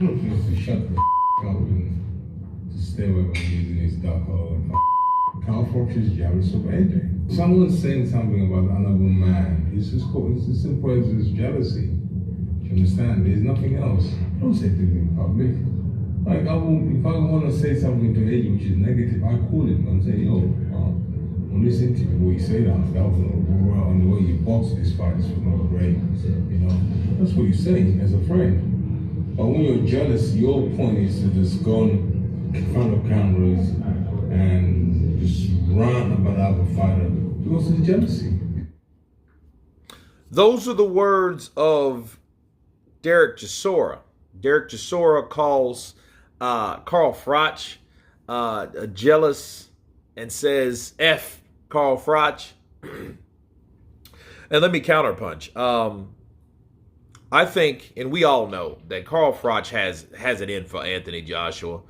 Needs to shut the up and to stay away from using his duck hole. Carl Froch is jealous of AJ. Someone's saying something about another man. It's just called, it's as simple as it's jealousy. Do you understand? There's nothing else. Don't say things in public. Like, if I want to say something to AJ which is negative, I call him and say, yo, I'm listening to what you say that was not on the way you box this fight, this was not great. You know, that's what you say as a friend. But when you're jealous, your point is to just go in front of cameras and just rant about the other fighter because it's jealousy. Those are the words of Derek Chisora. Derek Chisora calls Carl Froch jealous and says, F Carl Froch. And let me counterpunch. I think, and we all know, that Carl Froch has it in for Anthony Joshua,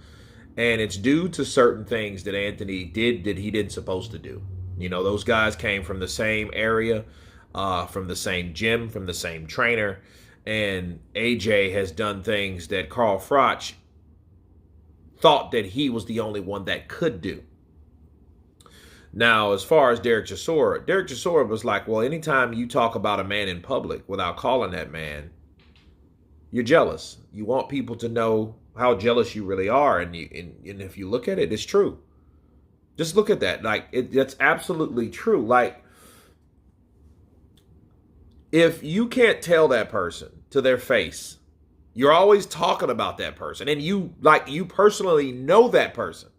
and it's due to certain things that Anthony did that he didn't supposed to do. You know, those guys came from the same area, from the same gym, from the same trainer, and AJ has done things that Carl Froch thought that he was the only one that could do. Now, as far as Derek Chisora was like, well, anytime you talk about a man in public without calling that man, you're jealous. You want people to know how jealous you really are. And if you look at it, it's true. Just look at that. Like, that's absolutely true. Like, if you can't tell that person to their face, you're always talking about that person, and you personally know that person,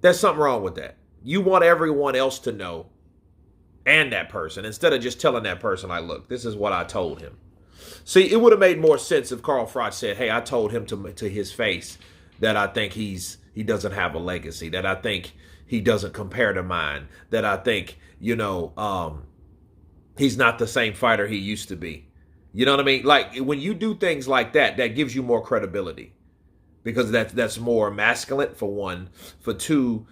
there's something wrong with that. You want everyone else to know, and that person, instead of just telling that person, like, look, this is what I told him. See, it would have made more sense if Carl Froch said, hey, I told him to his face that I think he doesn't have a legacy, that I think he doesn't compare to mine, that I think, he's not the same fighter he used to be. You know what I mean? Like, when you do things like that, that gives you more credibility. Because that's more masculine, for one. For two,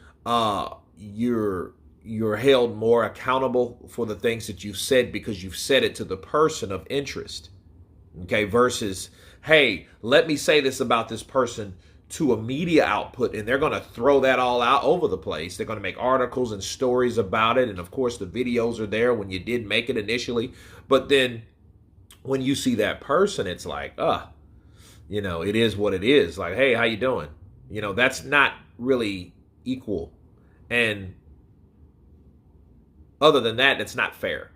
you're held more accountable for the things that you've said because you've said it to the person of interest. Okay, versus, hey, let me say this about this person to a media output, and they're going to throw that all out over the place. They're going to make articles and stories about it, and of course the videos are there when you did make it initially. But then when you see that person, it's like, it is what it is. Like, hey, how you doing? That's not really equal. And other than that, it's not fair.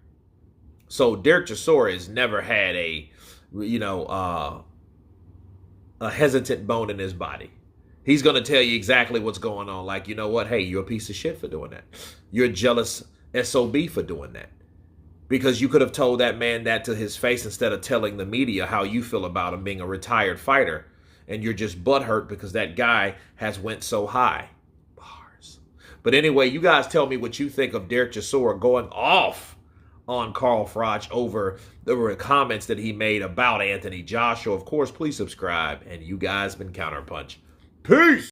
So Derek Chisora has never had a hesitant bone in his body. He's going to tell you exactly what's going on. Like, you know what? Hey, you're a piece of shit for doing that. You're a jealous SOB for doing that. Because you could have told that man that to his face instead of telling the media how you feel about him being a retired fighter. And you're just butthurt because that guy has went so high. Bars. But anyway, you guys tell me what you think of Derek Chisora going off on Carl Froch over the comments that he made about Anthony Joshua. Of course, please subscribe. And you guys been Counterpunch. Peace!